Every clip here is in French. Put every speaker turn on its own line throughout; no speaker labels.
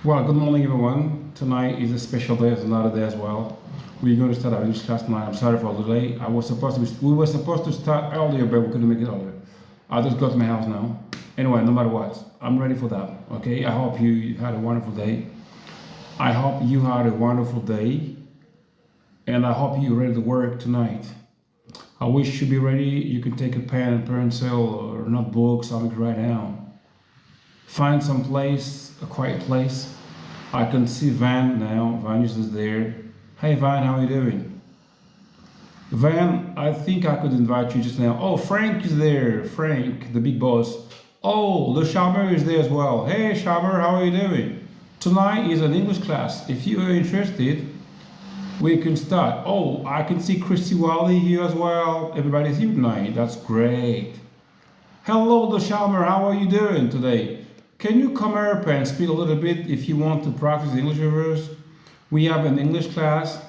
Well, good morning, everyone. Tonight is a special day, it's another day as well. We're going to start our English class tonight. I'm sorry for the delay. We were supposed to start earlier, but we couldn't make it earlier. I just got to my house now. Anyway, no matter what, I'm ready for that. Okay. I hope you had a wonderful day. I hope you had a wonderful day, and I hope you're ready to work tonight. I wish you'd be ready. You can take a pen and pencil or notebook, something to write down. Find some place, a quiet place. I can see Van now. Van is there. Hey Van, how are you doing? Van, I think I could invite you just now. Oh, Frank is there. Frank, the big boss. Oh, Le Charmer is there as well. Hey Charmer, how are you doing? Tonight is an English class. If you are interested, we can start. Oh, I can see Christy Wally here as well. Everybody's here tonight. That's great. Hello, Le Charmer, how are you doing today? Can you come up and speak a little bit if you want to practice English with us? We have an English class.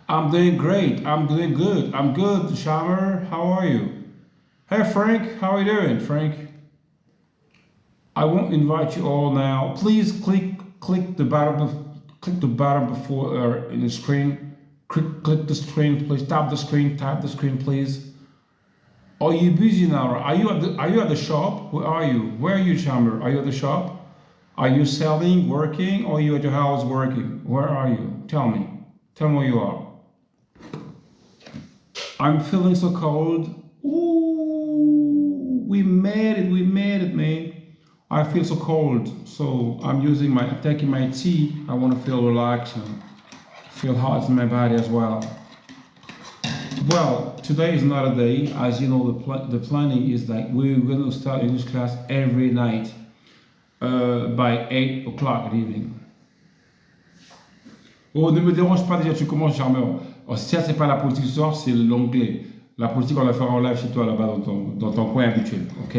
I'm doing great. I'm doing good. I'm good, Shammer. How are you? Hey, Frank. How are you doing, Frank? I won't invite you all now. Please click the button before in the screen. Click the screen, please. Tap the screen, please. Are you busy now? Are you at the shop? Where are you? Where are you, Chamber? Are you at the shop? Are you selling, working, or are you at your house working? Where are you? Tell me. Tell me where you are. I'm feeling so cold. Ooh, we made it, man. I feel so cold, so I'm taking my tea. I want to feel relaxed and feel hot in my body as well. Well, today is another day. As you know, the planning is that we're going to start English class every night by 8 o'clock in the evening. Oh, ne me dérange pas déjà, tu commences, Charmeur. Oh, ça, c'est pas la politique ce soir, c'est l'anglais. La politique, on la fera en live chez toi, là-bas, dans ton coin habituel, ok?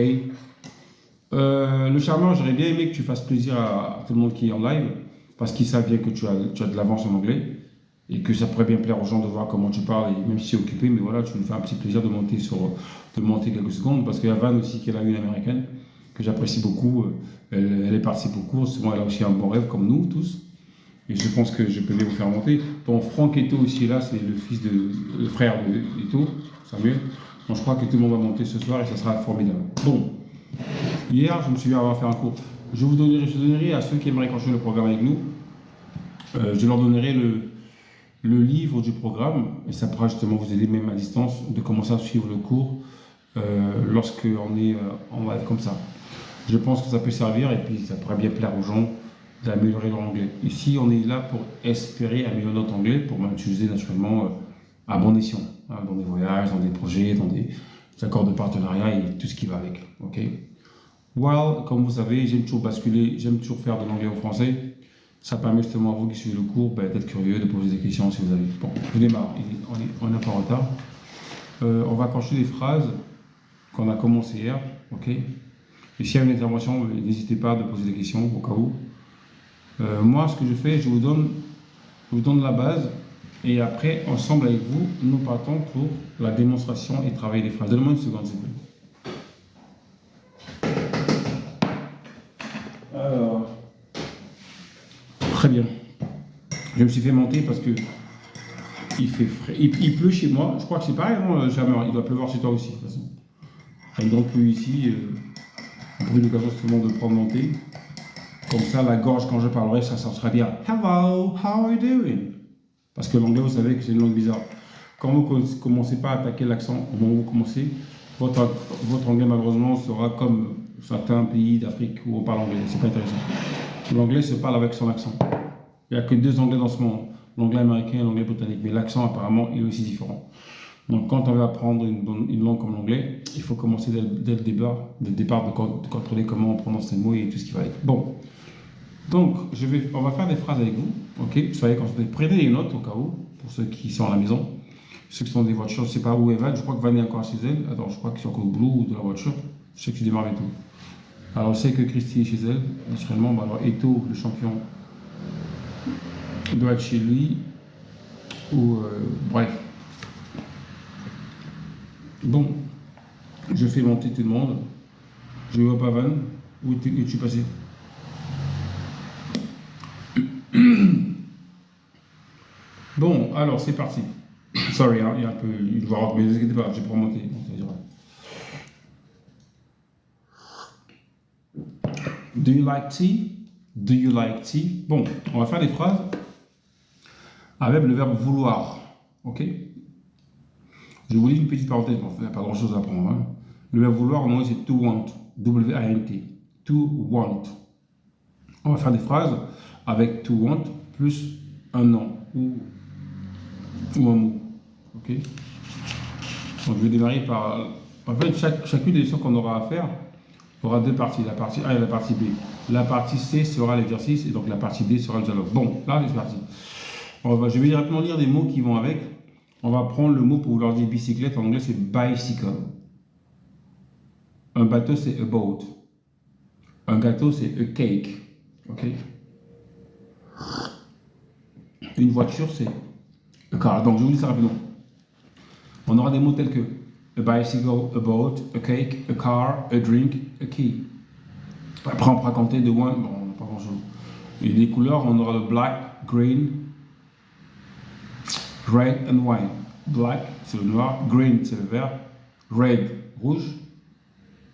Le Charmeur, j'aurais bien aimé que tu fasses plaisir à tout le monde qui est en live, parce qu'ils savent bien que tu as de l'avance en anglais. Et que ça pourrait bien plaire aux gens de voir comment tu parles, et même si tu es occupé, mais voilà, tu nous fais un petit plaisir de monter quelques secondes, parce qu'il y a Van aussi qui est là, une américaine, que j'apprécie beaucoup, elle est participe au cours, souvent elle a aussi un bon rêve comme nous tous, et je pense que je peux bien vous faire monter. Bon, Franck Eto aussi est là, c'est le frère d'Eto, Samuel, donc je crois que tout le monde va monter ce soir et ça sera formidable. Bon, hier je me suis dit on va faire un cours, je donnerai à ceux qui aimeraient continuer le programme avec nous, je leur donnerai le livre du programme, et ça pourra justement vous aider même à distance de commencer à suivre le cours lorsque on va être comme ça. Je pense que ça peut servir et puis ça pourrait bien plaire aux gens d'améliorer leur anglais. Ici, on est là pour espérer améliorer notre anglais, pour l'utiliser naturellement à bon escient, hein, dans des voyages, dans des projets, dans des accords de partenariat et tout ce qui va avec. Ok. Well, comme vous savez, j'aime toujours faire de l'anglais au français. Ça permet justement à vous qui suivez le cours d'être curieux, de poser des questions si vous avez. Bon, je démarre, on est un peu en retard. On va pencher des phrases qu'on a commencé hier, ok? Et s'il y a une intervention, n'hésitez pas à poser des questions au cas où. Moi, ce que je fais, je vous donne la base, et après, ensemble avec vous, nous partons pour la démonstration et travailler les phrases. Donnez-moi une seconde, s'il vous plaît. Alors. Très bien. Je me suis fait monter parce que il fait frais. Il pleut chez moi. Je crois que c'est pareil, non, Charmeur? Il doit pleuvoir chez toi aussi, de toute façon. Il donc pleut ici. On prend l'occasion justement de prendre monter. Comme ça, la gorge, quand je parlerai, ça sera bien. Hello, how are you doing? Parce que l'anglais, vous savez que c'est une langue bizarre. Quand vous ne commencez pas à attaquer l'accent au moment où vous commencez, votre anglais, malheureusement, sera comme certains pays d'Afrique où on parle anglais. C'est pas intéressant. L'anglais se parle avec son accent. Il n'y a que deux anglais dans ce monde, l'anglais américain et l'anglais britannique, mais l'accent apparemment est aussi différent. Donc quand on veut apprendre une langue comme l'anglais, il faut commencer dès le départ de contrôler comment on prononce les mots et tout ce qui va être. Bon, donc on va faire des phrases avec vous, ok? Soyez concentrés, prenez des notes au cas où, pour ceux qui sont à la maison. Ceux qui sont dans des voitures, je ne sais pas où est Van, je crois que Van est encore chez elle. Attends, je crois que c'est encore au boulot de la voiture, je sais que tu démarres bientôt. Alors, je sais que Christy est chez elle, naturellement. Alors, Eto, le champion, doit être chez lui. Ou, bref. Bon, je fais monter tout le monde. Je ne vois pas Van. Où es-tu passé? Bon, alors c'est parti. Sorry, hein, il y a un peu une voix rock, mais ne vous inquiétez pas, j'ai pas remonté. Do you like tea? Do you like tea? Bon, on va faire des phrases avec le verbe vouloir. Ok? Je vous lis une petite parenthèse, bon, il n'y a pas grand chose à apprendre. Hein. Le verbe vouloir, en anglais, c'est to want. W-A-N-T. To want. On va faire des phrases avec to want plus un nom ou un mot. Ok? Donc je vais démarrer par. En fait, chacune des leçons qu'on aura à faire aura deux parties, la partie A et la partie B. La partie C sera l'exercice et donc la partie D sera le dialogue. Bon, là c'est parti. Je vais directement lire des mots qui vont avec. On va prendre le mot pour vouloir dire bicyclette. En anglais, c'est bicycle. Un bateau, c'est a boat. Un gâteau, c'est a cake. Ok? Une voiture, c'est a car. Donc je vous dis ça rapidement. On aura des mots tels que a bicycle, a boat, a cake, a car, a drink, a key. Après, on pourra compter de one, bon, pas grand chose. Et les couleurs, on aura le black, green, red and white. Black, c'est le noir, green, c'est le vert, red, rouge,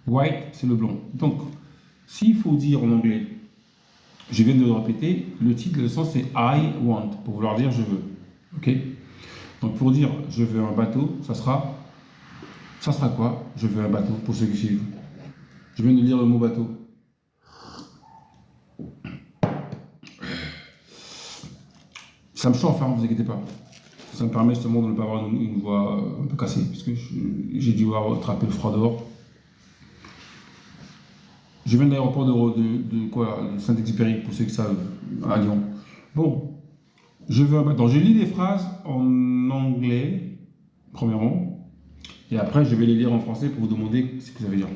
white, c'est le blond. Donc, s'il faut dire en anglais, je viens de le répéter, le titre de leçon c'est I want, pour vouloir dire je veux. Ok? Donc, pour dire je veux un bateau, ça sera quoi? Je veux un bateau, pour ceux qui suivent. Je viens de lire le mot bateau. Ça me chauffe, hein, ne vous inquiétez pas. Ça me permet justement de ne pas avoir une voix un peu cassée, parce que j'ai dû attraper le froid dehors. Je viens de l'aéroport de Saint-Exupéry, pour ceux qui savent, à Lyon. Bon, je veux un bateau. Je lis des phrases en anglais, premièrement, et après je vais les lire en français pour vous demander ce que ça veut dire.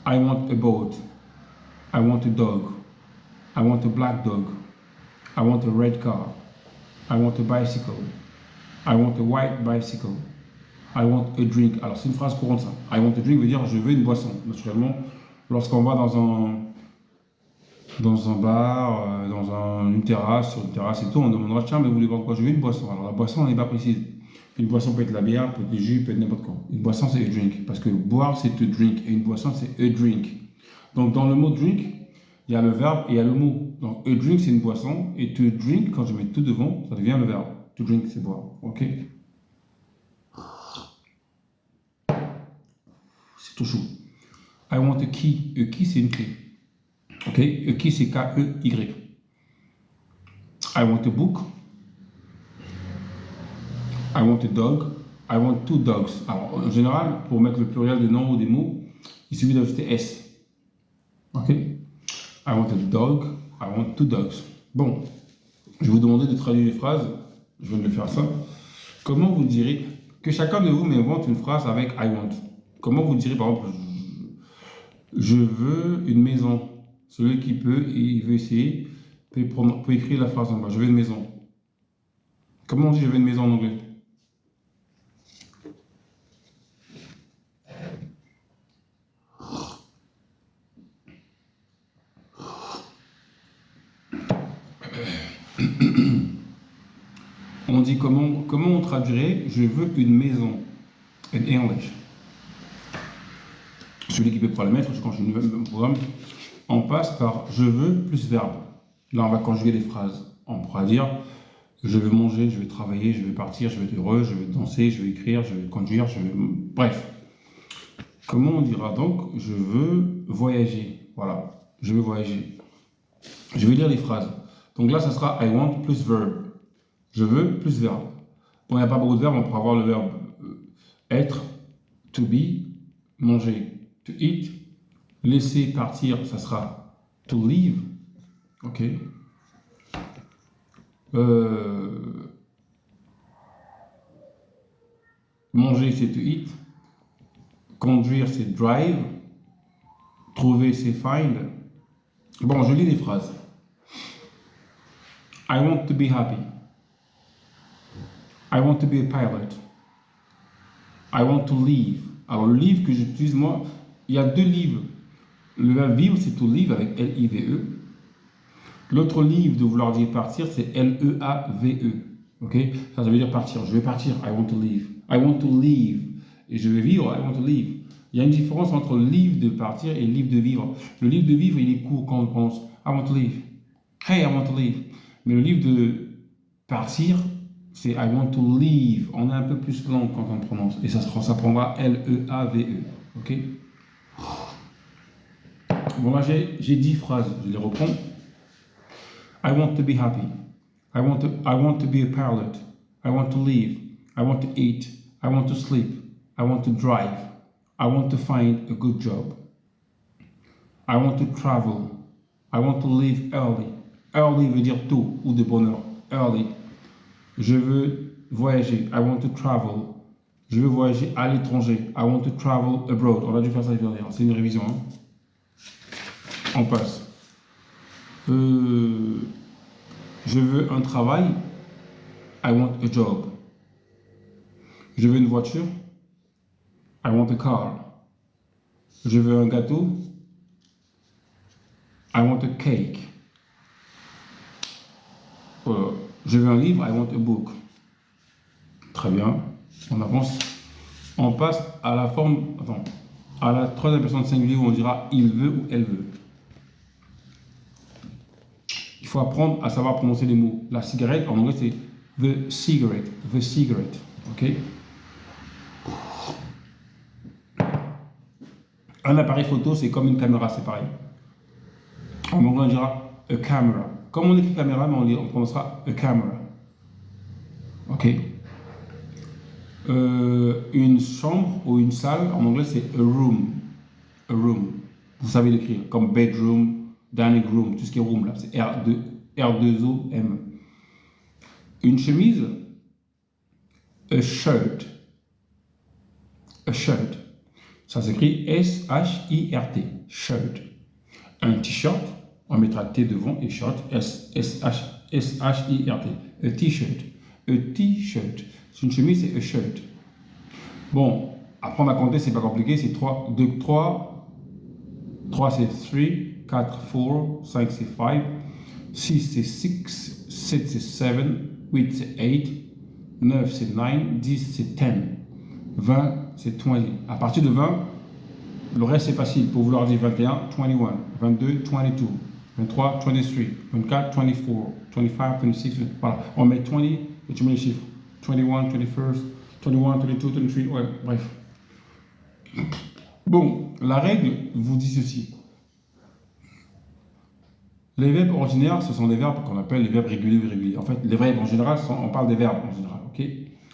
I want a boat. I want a dog. I want a black dog. I want a red car. I want a bicycle. I want a white bicycle. I want a drink. Alors c'est une phrase courante ça. I want a drink veut dire je veux une boisson. Naturellement, lorsqu'on va dans un bar, une terrasse, sur une terrasse et tout, on demandera tiens mais vous voulez boire quoi? Je veux une boisson. Alors la boisson on n'est pas précise. Une boisson peut être la bière, peut être du jus, peut être n'importe quoi. Une boisson c'est a drink. Parce que boire c'est to drink et une boisson c'est a drink. Donc dans le mot drink, il y a le verbe et il y a le mot. Donc, a drink, c'est une boisson. Et to drink, quand je mets tout devant, ça devient le verbe. To drink, c'est boire. Ok? C'est tout chaud. I want a key. A key, c'est une clé. Ok? A key, c'est K-E-Y. I want a book. I want a dog. I want two dogs. Alors, en général, pour mettre le pluriel des noms ou des mots, il suffit d'ajouter S. Ok? I want a dog, I want two dogs. Bon, je vais vous demander de traduire les phrases. Je viens de faire ça. Comment vous direz que chacun de vous m'invente une phrase avec I want? Comment vous direz par exemple je veux une maison? Celui qui peut et il veut essayer peut écrire la phrase en bas. Je veux une maison. Comment on dit je veux une maison en anglais? On dit comment on traduirait je veux une maison in English. Celui qui peut pas le mettre, je continue le programme. On passe par je veux plus verbe. Là, on va conjuguer les phrases. On pourra dire je veux manger, je vais travailler, je vais partir, je vais être heureux, je vais danser, je vais écrire, je vais conduire, bref. Comment on dira donc je veux voyager? Voilà, je veux voyager. Je vais lire les phrases. Donc là, ça sera I want plus verb. Je veux plus verbe. Bon, il n'y a pas beaucoup de verbes, on pourra avoir le verbe être, to be, manger, to eat. Laisser partir, ça sera to leave. Ok. Manger, c'est to eat. Conduire, c'est drive. Trouver, c'est find. Bon, je lis les phrases. I want to be happy. I want to be a pilot. I want to live. Alors, le livre que j'utilise, moi, il y a deux livres. Le verbe vivre, c'est to live avec L-I-V-E. L'autre leave de vouloir dire partir, c'est L-E-A-V-E. Ok? Ça veut dire partir. Je vais partir. I want to leave. I want to leave. Et je vais vivre. I want to leave. Il y a une différence entre leave de partir et leave de vivre. Le leave de vivre, il est court quand on pense I want to leave. Hey, I want to leave. Mais le leave de partir, c'est I want to leave. On est un peu plus long quand on prononce. Et ça prendra L-E-A-V-E. Ok? Bon, là, j'ai 10 phrases. Je les reprends. I want to be happy. I want to be a pilot. I want to live. I want to eat. I want to sleep. I want to drive. I want to find a good job. I want to travel. I want to leave early. Early veut dire tôt ou de bonne heure. Early. Je veux voyager. I want to travel. Je veux voyager à l'étranger. I want to travel abroad. On a dû faire ça hier. C'est une révision. Hein? On passe. Je veux un travail. I want a job. Je veux une voiture. I want a car. Je veux un gâteau. I want a cake. Je veux un livre. I want a book. Très bien. On avance. On passe à la forme. Attends. À la troisième personne singulier où on dira il veut ou elle veut. Il faut apprendre à savoir prononcer les mots. La cigarette, en anglais, c'est the cigarette. The cigarette. OK? Un appareil photo, c'est comme une caméra, c'est pareil. En anglais, on dira a camera. Comme on écrit caméra, mais on prononcera a camera. OK? Une chambre ou une salle, en anglais, c'est a room. A room. Vous savez l'écrire, comme bedroom, dining room, tout ce qui est room, là, c'est R2OM. Une chemise, a shirt. A shirt. Ça s'écrit S-H-I-R-T. Shirt. Un t-shirt, on mettra T devant et shirt, S-H-I-R-T. A t-shirt. A t-shirt. Une chemise, c'est a shirt. Bon, apprendre à compter, c'est pas compliqué, c'est 3, 2, 3. 3, c'est 3. 4, 4. 5, c'est 5. 6, c'est 6. 7, c'est 7. 8, c'est 8. 9, c'est 9. 10, c'est 10. 20, c'est 20. À partir de 20, le reste, c'est facile. Pour vouloir dire 21, 21. 22, 22. 23, 23. 24, 24. 25, 26. Voilà. On met 20 et tu mets les chiffres. 21, 21st, 21, 22, 23, ouais, bref. Bon, la règle vous dit ceci. Les verbes ordinaires, ce sont des verbes qu'on appelle les verbes réguliers ou irréguliers. En fait, les verbes en général, on parle des verbes en général, ok?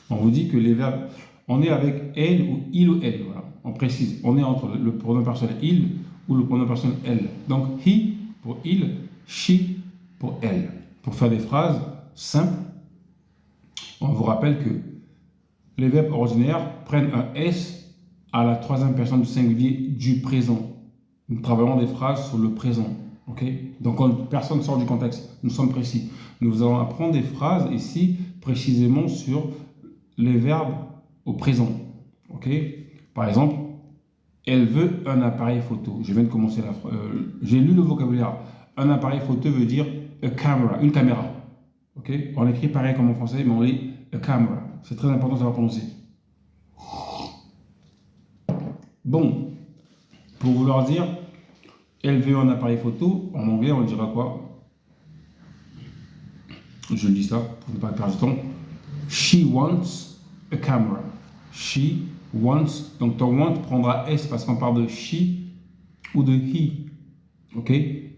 On vous dit que les verbes, on est avec elle ou il ou elle, voilà. On précise, on est entre le pronom personnel il ou le pronom personnel elle. Donc, he pour il, she pour elle. Pour faire des phrases simples, on vous rappelle que les verbes ordinaires prennent un S à la troisième personne du singulier du présent. Nous travaillons des phrases sur le présent. Okay? Donc, personne ne sort du contexte. Nous sommes précis. Nous allons apprendre des phrases ici précisément sur les verbes au présent. Okay? Par exemple, elle veut un appareil photo. Je viens de commencer la phrase. J'ai lu le vocabulaire. Un appareil photo veut dire a camera, une caméra. Okay? On écrit pareil comme en français, mais on lit a camera. C'est très important de savoir prononcer. Bon, pour vouloir dire elle veut un appareil photo, en anglais on dira quoi? Je dis ça pour ne pas perdre du temps. She wants a camera. She wants. Donc ton want prendra S parce qu'on parle de she ou de he. Ok?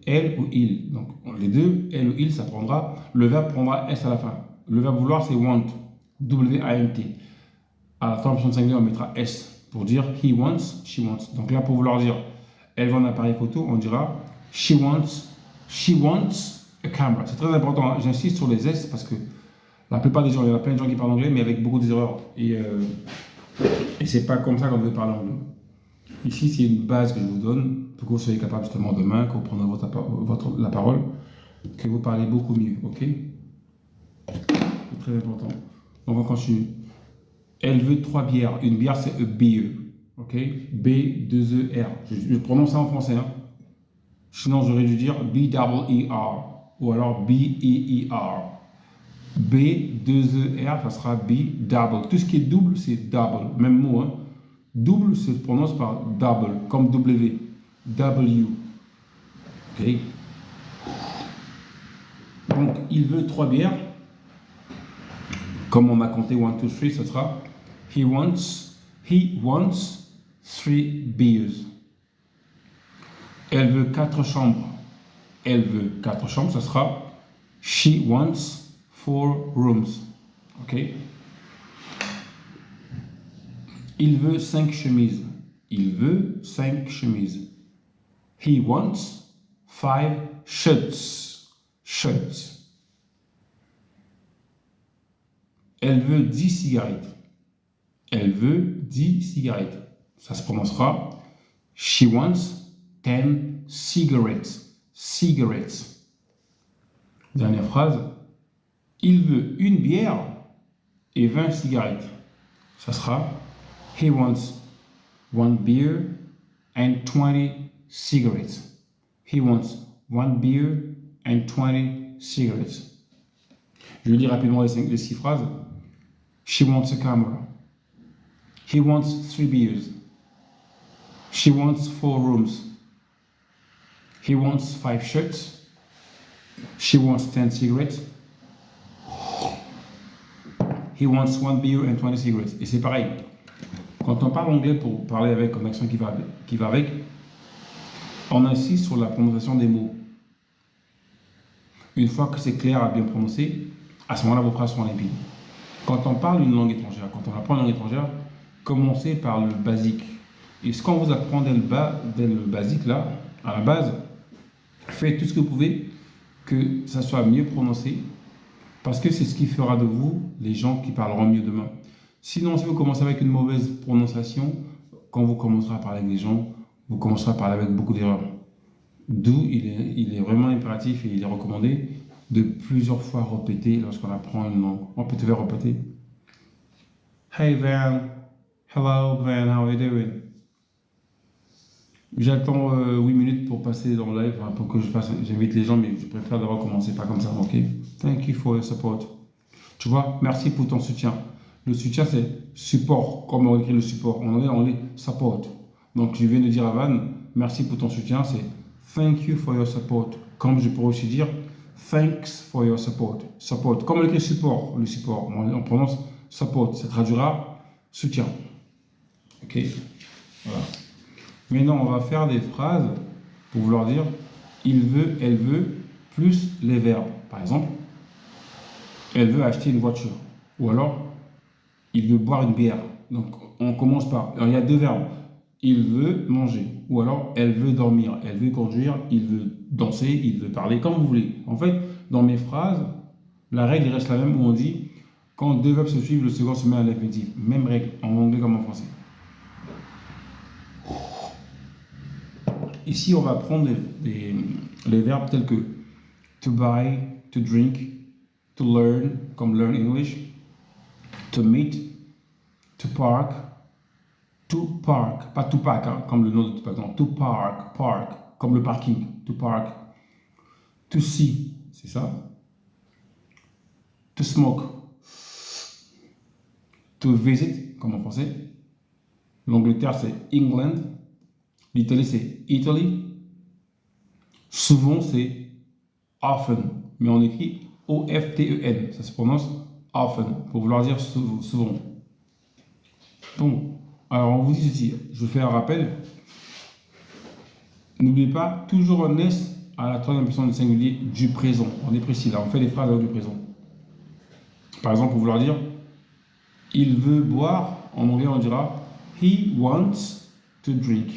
Elle ou il. Donc les deux, elle ou il, ça prendra. Le verbe prendra S à la fin. Le verbe vouloir c'est want. W-A-N-T. À la troisième personne singulière on mettra S pour dire he wants, she wants. Donc là pour vouloir dire elle veut un appareil photo, on dira she wants a camera. C'est très important, hein. J'insiste sur les S parce que la plupart des gens, il y en a plein de gens qui parlent anglais, mais avec beaucoup d'erreurs. Et c'est pas comme ça qu'on veut parler anglais. Ici, c'est une base que je vous donne pour que vous soyez capable justement demain, quand vous prenez la parole, que vous parlez beaucoup mieux, ok? C'est très important. Donc on continue. Elle veut 3 bières. Une bière, c'est a beer. Ok, B-2-E-R. Je prononce ça en français. Hein. Sinon, j'aurais dû dire B-double-E-R. ou alors B-E-E-R. B, 2-E-R, ça sera B, double. Tout ce qui est double, c'est double. Même mot, hein. Double se prononce par double, comme W. W. Ok. Donc, il veut 3 bières. Comme on a compté 1, 2, 3, ce sera he wants 3 beers. Elle veut 4 chambres. Elle veut 4 chambres, ce sera she wants 4 rooms. Ok. Il veut 5 chemises. Il veut 5 chemises. He wants 5 shirts. Shirts. Elle veut 10 cigarettes. Elle veut 10 cigarettes. Ça se prononcera she wants 10 cigarettes. Cigarettes. Dernière phrase. Il veut une bière et 20 cigarettes. Ça sera he wants 1 beer and 20 cigarettes. He wants 1 beer and 20 cigarettes. Je lis rapidement les 6 phrases. She wants a camera. He wants 3 beers. She wants 4 rooms. He wants 5 shirts. She wants 10 cigarettes. He wants 1 beer and 20 cigarettes. Et c'est pareil. Quand on parle anglais pour parler avec un accent qui va avec, on insiste sur la prononciation des mots. Une fois que c'est clair à bien prononcer, à ce moment-là, vos phrases seront limpides. Quand on parle une langue étrangère, quand on apprend une langue étrangère, commencez par le basique. Et ce qu'on vous apprend dès le basique, là, à la base, faites tout ce que vous pouvez que ça soit mieux prononcé, parce que c'est ce qui fera de vous les gens qui parleront mieux demain. Sinon, si vous commencez avec une mauvaise prononciation, quand vous commencerez à parler avec des gens, vous commencerez à parler avec beaucoup d'erreurs. D'où il est vraiment impératif et il est recommandé de plusieurs fois répéter lorsqu'on apprend une langue. On peut te faire répéter. Hey Van, hello Van, how are you doing? J'attends 8 minutes pour passer dans le live, pour que j'invite les gens, mais je préfère d'abord commencer pas comme ça, ok? Thank you for your support. Tu vois, merci pour ton soutien. Le soutien, c'est support, comme on écrit le support. En anglais, on dit support. Donc, je viens de dire à Van, merci pour ton soutien, c'est thank you for your support. Comme je pourrais aussi dire thanks for your support. Support. Comme on écrit support, le support, on prononce support. Ça traduira soutien. Ok? Voilà. Maintenant, on va faire des phrases pour vouloir dire il veut, elle veut, plus les verbes. Par exemple, elle veut acheter une voiture. Ou alors, il veut boire une bière. Donc, on commence par... Alors, il y a 2 verbes. Il veut manger. Ou alors, elle veut dormir. Elle veut conduire. Il veut danser. Il veut parler. Comme vous voulez. En fait, dans mes phrases, la règle reste la même où on dit quand 2 verbes se suivent, le second se met à l'infinitif. Même règle, en anglais comme en français. Ici, on va prendre les verbes tels que to buy, to drink, to learn, comme learn English, to meet, to park, pas to park, hein, comme le nom de Tupac, non, to park, comme le parking, to park, to see, c'est ça, to smoke, to visit, comme en français, l'Angleterre c'est England, l'Italie c'est Italy, souvent c'est often, mais on écrit O-F-T-E-N, ça se prononce often, pour vouloir dire souvent. Donc, alors on vous dit ceci, je fais un rappel. N'oubliez pas, toujours un S à la troisième personne du singulier du présent. On est précis là, on fait les phrases avec du présent. Par exemple, pour vouloir dire il veut boire, en anglais on dira he wants to drink.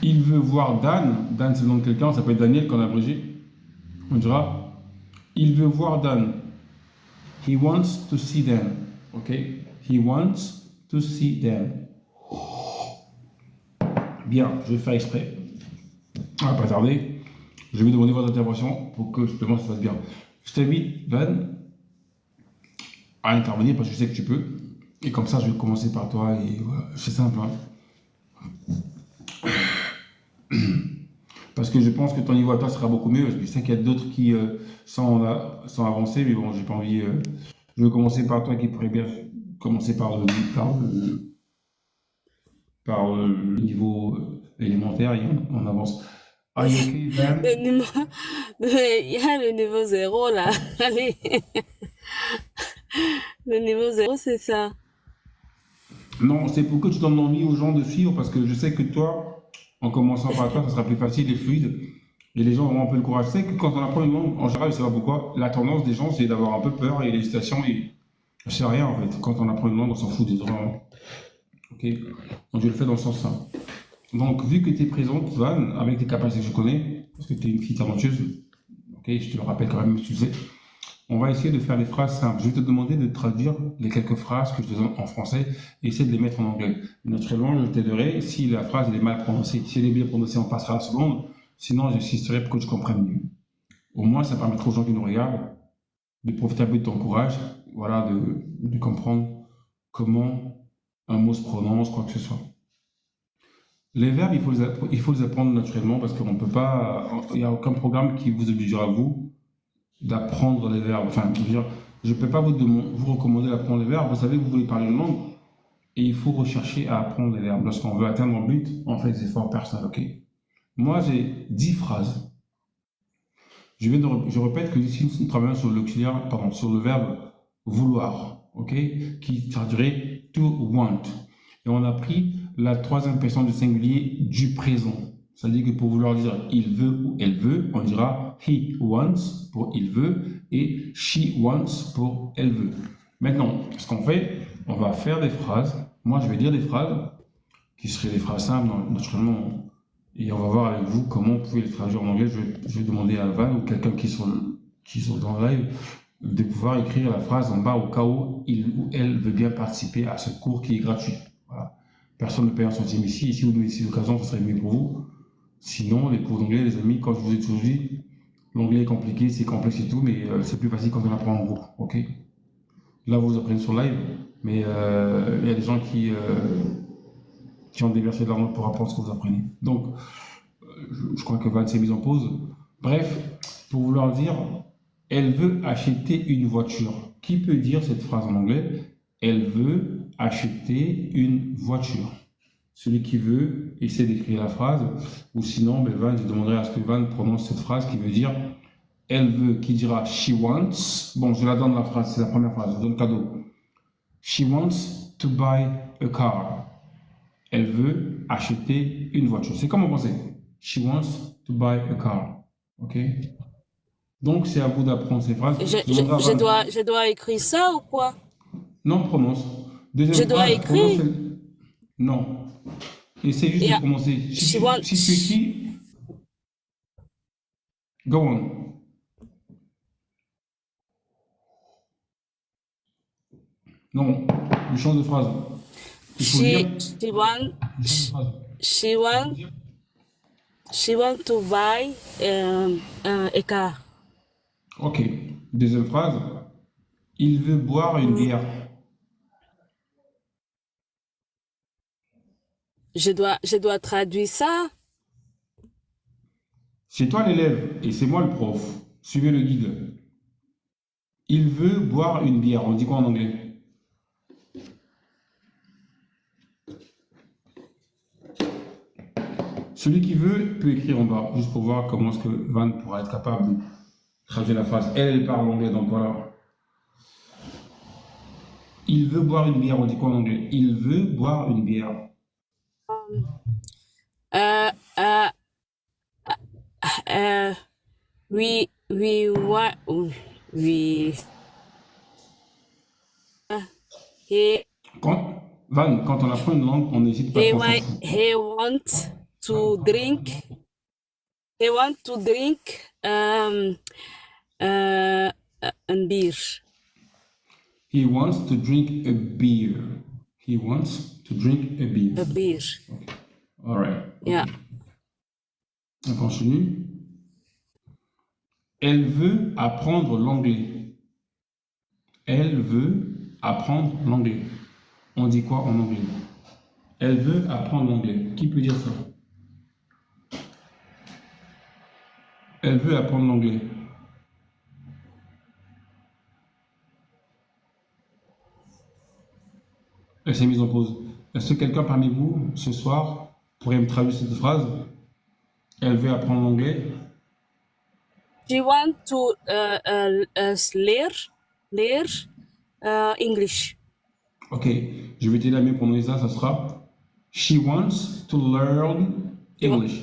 Il veut voir Dan. Dan, c'est le nom de quelqu'un, ça s'appelle Daniel, qu'on a abrégé. On dira il veut voir Dan. He wants to see Dan. Ok? He wants to see Dan. Bien, je vais faire exprès. On va pas tarder. Je vais demander votre intervention pour que justement ça se passe bien. Je t'invite, Van, à intervenir parce que je sais que tu peux. Et comme ça, je vais commencer par toi. Et voilà, c'est simple. Hein. Parce que je pense que ton niveau à toi sera beaucoup mieux. Parce que je sais qu'il y a d'autres qui sont avancés, mais bon, j'ai pas envie. Je vais commencer par toi qui pourrait bien commencer par le niveau élémentaire et on avance. Are you okay,
Le
Van?
numéro, il y a le niveau zéro là. Allez, le niveau zéro, c'est ça.
Non, c'est pour que tu donnes envie aux gens de suivre parce que je sais que toi, en commençant par toi, ça sera plus facile et fluide. Et les gens auront un peu le courage. C'est que quand on apprend une langue, en général, je sais pas pourquoi, la tendance des gens, c'est d'avoir un peu peur et l'hésitation. Et je sais rien en fait. Quand on apprend une langue, on s'en fout des gens. Ok. Donc je le fais dans le sens ça. Donc, vu que tu es présente, Van, avec tes capacités que je connais, parce que tu es une fille talentueuse, ok, je te le rappelle quand même, tu sais, on va essayer de faire des phrases simples. Je vais te demander de traduire les quelques phrases que je te donne en français et essayer de les mettre en anglais. Naturellement, je t'aiderai. Si la phrase elle est mal prononcée, si elle est bien prononcée, on passera à la seconde. Sinon, j'insisterai pour que tu comprennes mieux. Au moins, ça permettra aux gens qui nous regardent de profiter un peu de ton courage, voilà, de comprendre comment un mot se prononce, quoi que ce soit. Les verbes, il faut les apprendre naturellement parce qu'on ne peut pas. Il n'y a aucun programme qui vous obligera, vous, d'apprendre les verbes. Enfin, je veux dire, je ne peux pas vous recommander d'apprendre les verbes. Vous savez que vous voulez parler une langue et il faut rechercher à apprendre les verbes. Lorsqu'on veut atteindre un but, on fait des efforts personnels. Ok. Moi, j'ai 10 phrases. Je répète que ici, nous travaillons sur l'auxiliaire, pardon, sur le verbe vouloir, ok, qui traduirait to want. Et on a pris la troisième personne du singulier du présent. C'est-à-dire que pour vouloir dire il veut ou elle veut, on dira he wants pour il veut et she wants pour elle veut. Maintenant, ce qu'on fait, on va faire des phrases. Moi, je vais dire des phrases qui seraient des phrases simples, naturellement. Et on va voir avec vous comment vous pouvez les traduire en anglais. Je vais demander à Van ou quelqu'un qui sont dans le live de pouvoir écrire la phrase en bas au cas où il ou elle veut bien participer à ce cours qui est gratuit. Voilà. Personne ne paye un centime ici. Et si vous donnez ici l'occasion, ce serait mieux pour vous. Sinon, les cours d'anglais, les amis, quand je vous ai toujours dit, l'anglais est compliqué, c'est complexe et tout, mais c'est plus facile quand on apprend en groupe. Ok. Là, vous apprenez sur live, mais il y a des gens qui ont déversé de l'argent pour apprendre ce que vous apprenez. Donc, je crois que Van s'est mise en pause. Bref, pour vouloir dire, elle veut acheter une voiture. Qui peut dire cette phrase en anglais? Elle veut acheter une voiture. Celui qui veut essaie d'écrire la phrase, ou sinon, ben Van, je demanderai à ce que Van prononce cette phrase qui veut dire elle veut, qui dira she wants. Bon, je la donne la phrase, c'est la première phrase, je donne cadeau. She wants to buy a car. Elle veut acheter une voiture. C'est comme en français. She wants to buy a car. Ok? Donc, c'est à vous d'apprendre ces phrases.
Je dois écrire ça ou quoi?
Non, prononce.
Je
Deuxième
dois
phrase, prononce.
écrire.
Non. Essaye juste de
Yeah.
prononcer.
She
Si
wants.
tu écris, go on. Non, je change de phrase. Il faut dire.
She want. She want. She want to buy a car.
Ok. Deuxième phrase. Il veut boire une bière.
Je dois traduire ça.
C'est toi l'élève et c'est moi le prof. Suivez le guide. Il veut boire une bière. On dit quoi en anglais? Celui qui veut peut écrire en bas, juste pour voir comment est-ce que Van pourra être capable de traduire la phrase. Elle parle anglais, donc voilà. Il veut boire une bière. On dit quoi en anglais? Il veut boire une bière.
Uh, uh, uh, we want, we, he,
Quand on apprend une langue, on n'hésite pas trop.
he want to drink, he want to drink, a beer.
He wants to drink a beer. He wants to drink a beer.
A beer.
Okay. All right. Okay.
Yeah.
On continue. Elle veut apprendre l'anglais. Elle veut apprendre l'anglais. On dit quoi en anglais? Elle veut apprendre l'anglais. Qui peut dire ça? Elle veut apprendre l'anglais. Elle s'est mise en pause. Est-ce que quelqu'un parmi vous, ce soir, pourrait me traduire cette phrase? Elle veut apprendre l'anglais.
She want to learn English.
Ok, je vais t'aider à mieux prononcer ça, ça sera She wants to learn English.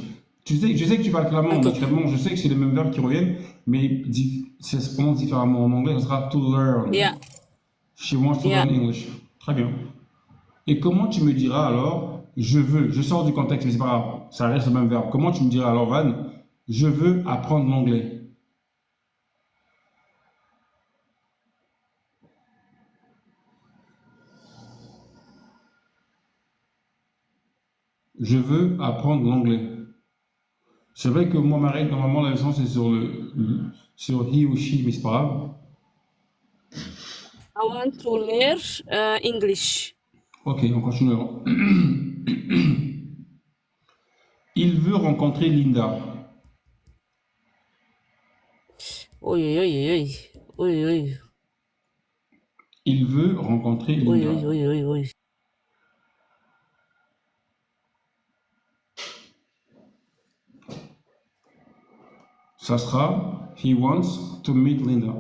Je sais que tu parles flamand, naturellement, je sais que c'est les mêmes verbes qui reviennent, mais ça se prononce différemment. En anglais, ça sera to learn.
Yeah.
She wants to learn English. Très bien. Et comment tu me diras alors, je veux, je sors du contexte, mais c'est pas grave, ça reste le même verbe. Comment tu me diras alors, Van, je veux apprendre l'anglais? Je veux apprendre l'anglais. C'est vrai que moi, ma règle, normalement, la leçon, c'est sur he ou she, mais c'est pas grave.
I want to learn English.
Ok, on continue. Il veut rencontrer Linda.
Oui, oui, oui, oui, oui.
Il veut rencontrer Linda.
Oui, oui, oui, oui.
Ça sera he wants to meet Linda.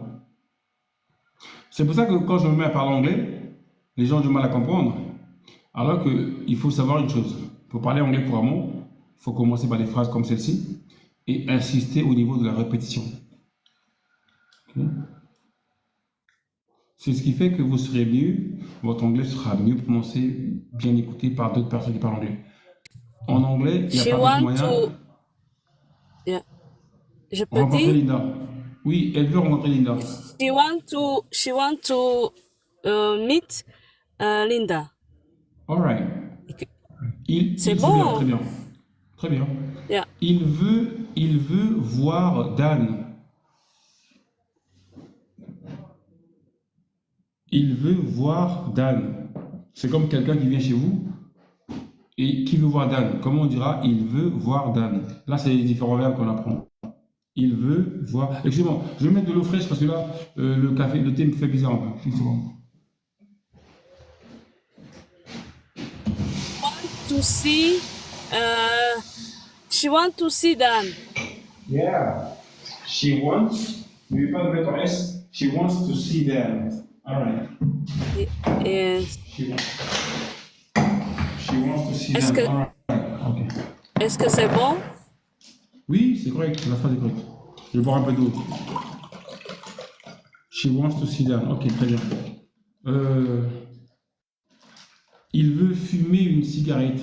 C'est pour ça que quand je me mets à parler anglais, les gens ont du mal à comprendre. Alors qu'il faut savoir une chose. Pour parler anglais couramment, il faut commencer par des phrases comme celle-ci et insister au niveau de la répétition. Okay. C'est ce qui fait que vous serez mieux, votre anglais sera mieux prononcé, bien écouté par d'autres personnes qui parlent anglais. En anglais, il n'y a pas de moyen.
Yeah. Je peux
rencontrer
dire?
Linda. Oui, elle veut rencontrer Linda.
She want to meet Linda.
All right.
C'est bon.
Très bien. Très bien.
Yeah.
Il veut voir Dan. Il veut voir Dan. C'est comme quelqu'un qui vient chez vous et qui veut voir Dan. Comment on dira il veut voir Dan? Là, c'est les différents verbes qu'on apprend. Il veut voir. Excusez-moi, je vais mettre de l'eau fraîche parce que là, le thé me fait bizarre un peu.
To see, she want to see Dan.
Yeah, she wants. N'oubliez pas de mettre un S. She wants to see Dan. All right.
Yes.
She wants to see Dan. All right. Okay.
Est-ce que c'est bon?
Oui, c'est correct. La phrase est correcte. Je vais boire un peu d'eau. She wants to see Dan. Ok, très bien. Il veut fumer une cigarette.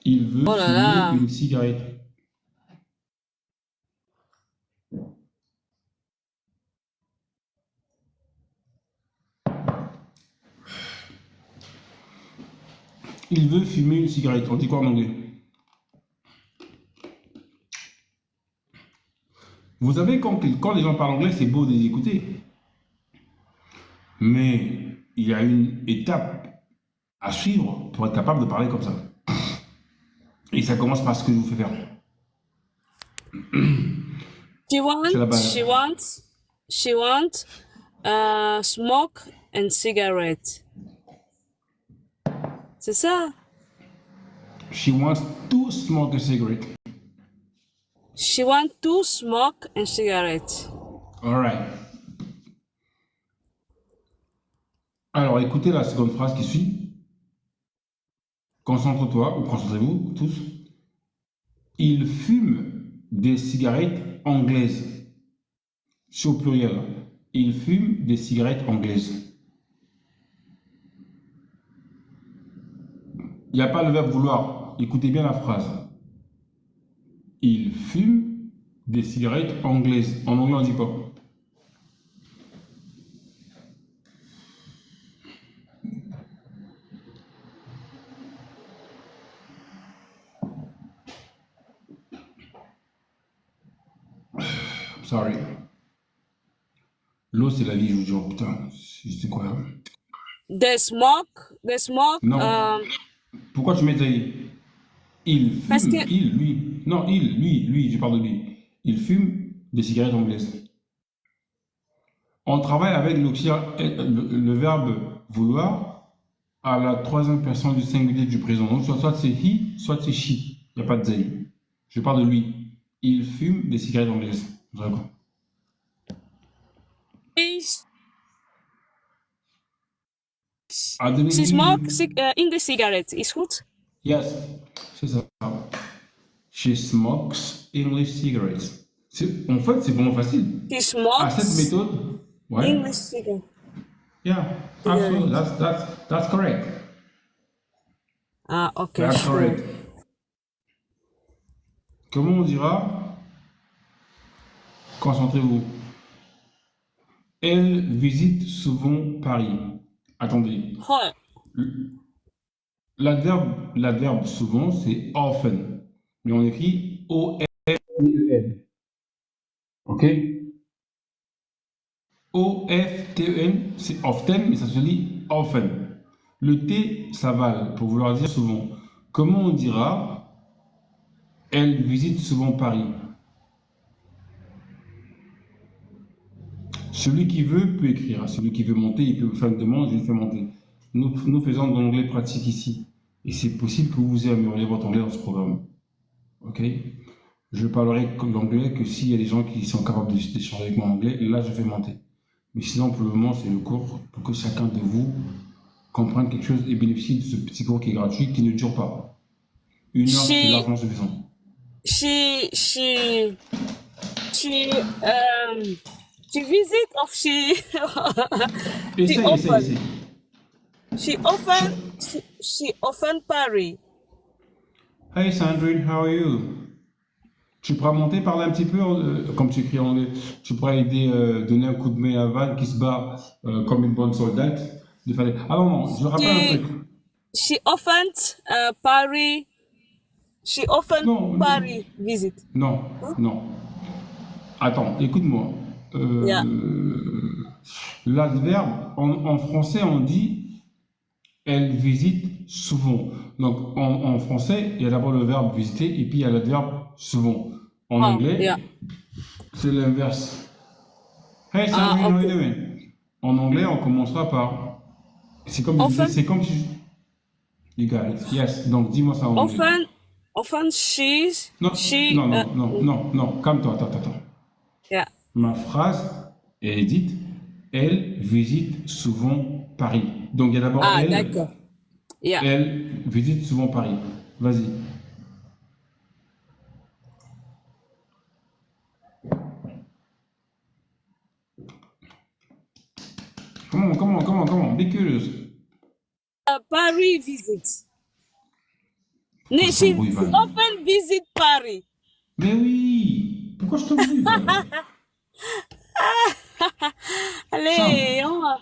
Il veut fumer une cigarette. Il veut fumer une cigarette. On dit quoi en anglais? Vous savez, quand les gens parlent anglais, c'est beau de les écouter. Mais il y a une étape à suivre pour être capable de parler comme ça. Et ça commence par ce que je vous fais faire.
She wants smoke and cigarette. C'est ça?
She wants to smoke a cigarette.
She wants to smoke and cigarette.
All right. Alors, écoutez la seconde phrase qui suit. Concentre-toi, ou concentrez-vous tous. Il fume des cigarettes anglaises. C'est au pluriel. Il fume des cigarettes anglaises. Il n'y a pas le verbe vouloir. Écoutez bien la phrase. Il fume des cigarettes anglaises. En anglais, on dit quoi? Sorry. L'eau, c'est la vie, je vous jure. Putain, c'est quoi?
The smoke.
Non. Pourquoi tu mets ça? Il fume, lui. Non, lui, je parle de lui. il fume des cigarettes anglaises. On travaille avec le verbe vouloir à la troisième personne du singulier du présent. Donc, soit c'est he, soit c'est she. Il n'y a pas de they. Je parle de lui. Il fume des cigarettes anglaises. D'accord.
She smoke English cigarettes. Is goed?
Yes, c'est ça. She smokes English cigarettes. En fait, c'est vraiment facile.
She smokes
À cette méthode, ouais.
English cigarettes.
Yeah, absolutely. That's correct.
Ah, okay.
That's correct. Comment on dira? Concentrez-vous. Elle visite souvent Paris. Attendez.
Goh,
L'adverbe souvent, c'est often. Mais on écrit O-F-T-E-N. OK? O-F-T-E-N, c'est often, mais ça se lit often. Le T s'avale pour vouloir dire souvent. Comment on dira? Elle visite souvent Paris. Celui qui veut peut écrire. Celui qui veut monter, il peut vous faire une demande, je le fais monter. Nous faisons de l'anglais pratique ici. Et c'est possible que vous améliorez votre anglais dans ce programme. OK? Je parlerai l'anglais que s'il y a des gens qui sont capables d'échanger avec moi en anglais, là je fais monter. Mais sinon, pour le moment, c'est le cours pour que chacun de vous comprenne quelque chose et bénéficie de ce petit cours qui est gratuit, qui ne dure pas. 1 heure, c'est largement suffisant.
she visit of she
Essaye.
she often Paris.
Hey Sandrine, how are you? Tu pourras monter, parler un petit peu, comme tu écris en anglais. Tu pourras aider, donner un coup de main à Van qui se bat comme une bonne soldate. De faire Ah non, je rappelle un truc.
She often Paris. She often
Non,
Paris visit.
Non. Attends, écoute-moi.
Yeah.
L'adverbe, en français, on dit elle visite souvent. Donc en français, il y a d'abord le verbe visiter et puis il y a l'adverbe souvent. En anglais,
yeah.
c'est l'inverse. Hey Sandrine, how are you doing? En anglais, on commencera par. C'est comme tu. You got it. Yes. Donc dis-moi ça en anglais.
Often
Non. Calme-toi, attends.
Yeah.
Ma phrase, elle est dite, elle visite souvent Paris. Donc il y a d'abord elle.
D'accord. Yeah.
Elle visite souvent Paris. Vas-y. Comment? Be curious.
Paris visit. She often visit Paris.
Mais oui. Pourquoi je t'embrouille?
Allez, on va.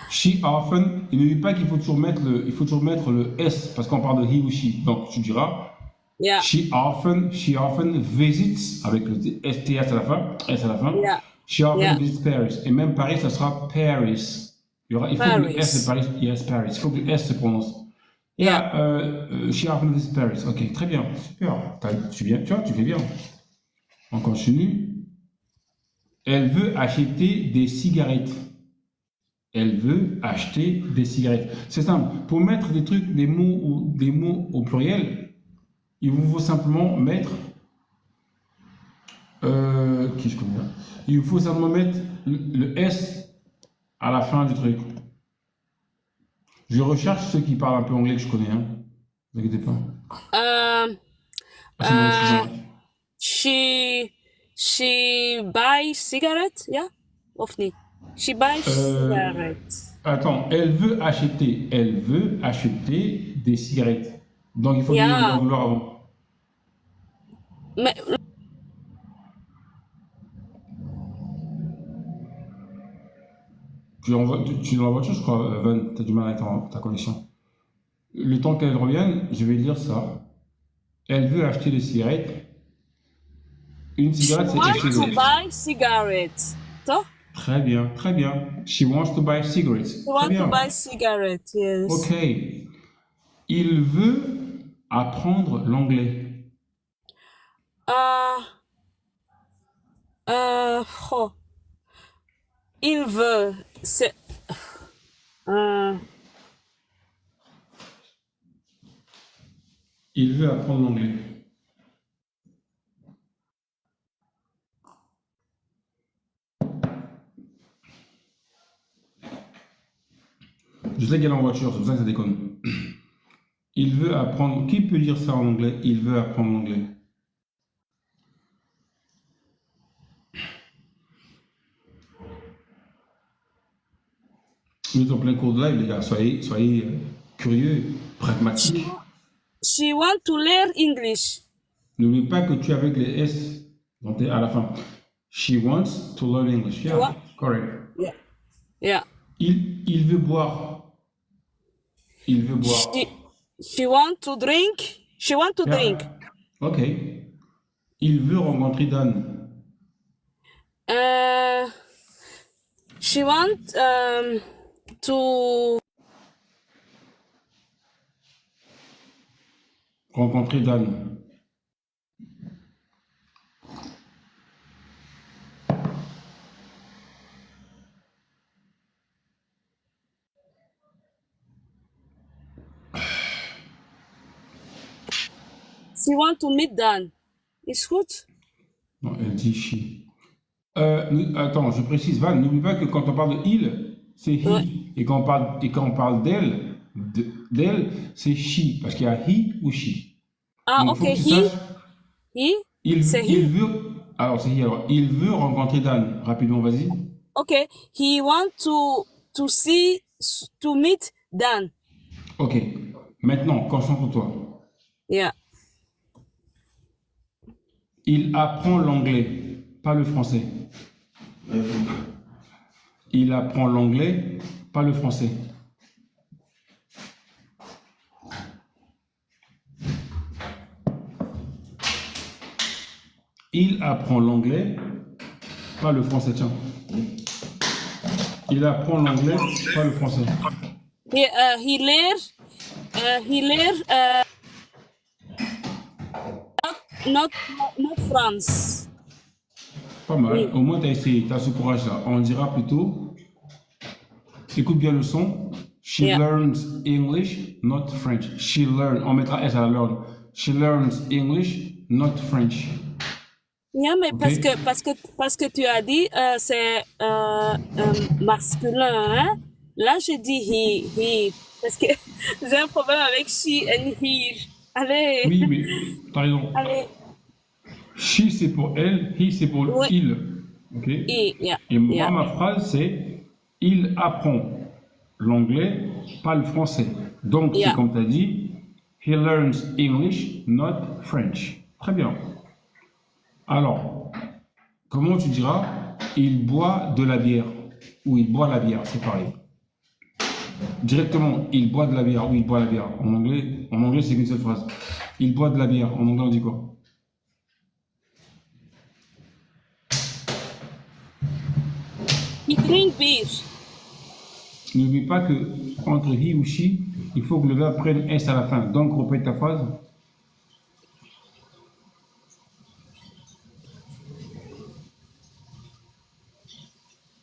She often, il ne dit pas qu'il faut toujours mettre le S parce qu'on parle de he ou she. Donc tu diras
Yeah.
she often visits avec le STS à la fin.
Yeah.
She often visits Paris. Et même Paris, ça sera Paris. Il faut que le S de Paris, yes, Paris. Il faut que le S se prononce. She often visits Paris. Ok, très bien, super. Tu fais bien. On continue. Elle veut acheter des cigarettes. C'est simple. Pour mettre des mots au pluriel, il vous faut simplement mettre. Il vous faut simplement mettre le S à la fin du truc. Je recherche ceux qui parlent un peu anglais que je connais. Ne vous inquiétez pas.
She buy cigarettes, yeah? Of niet? She buy cigarettes.
Attends, elle veut acheter des cigarettes. Donc il faut dire le vouloir avant.
Mais
tu es dans la voiture, je crois, Van, tu as du mal avec ta connexion. Le temps qu'elle revienne, je vais lire ça. Elle veut acheter des cigarettes. Une cigarette, c'est
she wants to buy cigarettes. Toch?
Très bien. She wants to buy cigarettes.
She wants to buy cigarettes, yes.
Ok. Il veut apprendre l'anglais.
Oh, il veut. C'est. euh,
Il veut apprendre l'anglais. Je sais qu'elle est en voiture, c'est pour ça que ça déconne. Il veut apprendre. Qui peut dire ça en anglais? Il veut apprendre l'anglais. Nous sommes en plein cours de live, les gars. Soyez curieux, pragmatiques.
she want to learn English.
N'oublie pas que tu es avec les S à la fin. She wants to learn English. Yeah,
What?
correct.
Yeah. Yeah.
Il veut boire. Il veut boire.
She want to drink. She want to
Yeah.
drink.
Ok. Il veut rencontrer Dan.
She want to
Rencontrer Dan.
she want to meet Dan. Is goed?
Non, elle dit she. Attends, je précise, Van, n'oublie pas que quand on parle de il, c'est he.
Ouais.
Et quand on parle d'elle, c'est she. Parce qu'il y a he ou she.
Ah,
Donc, faut
ok.
que tu saches,
C'est
il
he.
veut. Alors, c'est he. Alors, il veut rencontrer Dan. Rapidement, vas-y.
Ok. He want to see to meet Dan.
Ok. Maintenant, concentre-toi.
Yeah.
Il apprend l'anglais, pas le français. Il apprend l'anglais, pas le français. Il apprend l'anglais, pas le français. Tiens. Il apprend l'anglais, pas le français.
He learn not France.
Pas mal.
Oui.
Au moins, tu as essayé. Tu as ce courage-là. On dira plutôt, écoute bien le son. She
Yeah.
learns English, not French. She learns. On mettra S à la learn. She learns English, not French.
Yeah, mais
Ok.
parce que tu as dit c'est masculin, hein? Là, je dis he, parce que j'ai un problème avec she and he. Allez,
Oui, mais tu as raison.
allez.
She, c'est pour elle. He, c'est pour
Oui.
il. Ok.
Yeah,
Et moi,
yeah.
ma phrase, c'est il apprend l'anglais, pas le français. Donc,
Yeah.
c'est comme tu as dit, he learns English, not French. Très bien. Alors, comment tu diras il boit de la bière ou il boit la bière, c'est pareil. Directement, il boit de la bière ou il boit la bière. En anglais, c'est qu'une seule phrase. Il boit de la bière. En anglais, on dit quoi?
He drink beer.
N'oublie pas que entre he ou she, il faut que le verbe prenne S à la fin. Donc, répète ta phrase.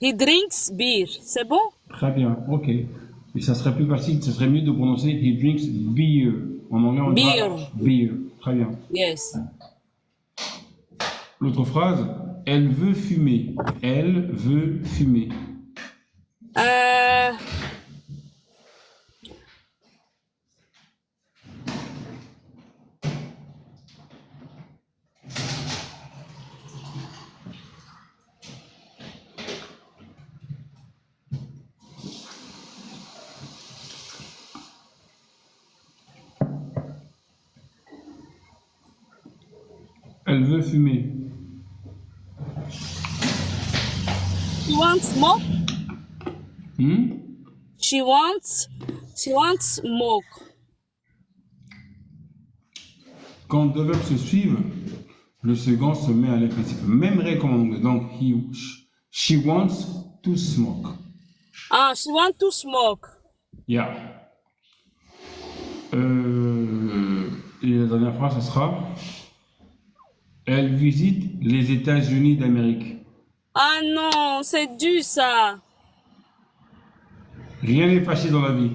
He drinks beer. C'est bon?
Très bien, ok. Et ça serait plus facile, ça serait mieux de prononcer he drinks beer. En anglais, on dira beer. Très bien.
Yes.
L'autre phrase, elle veut fumer. Elle veut fumer. Elle veut fumer.
She wants smoke.
Hmm?
She wants smoke.
Quand deux verbes se suivent, le second se met à l'infinitif. Même règle qu'en anglais. Donc, she wants to smoke.
Ah, she wants to smoke.
Yeah. Et la dernière phrase, ce sera elle visite les États-Unis d'Amérique.
Ah non, c'est dur ça.
Rien n'est facile dans la vie.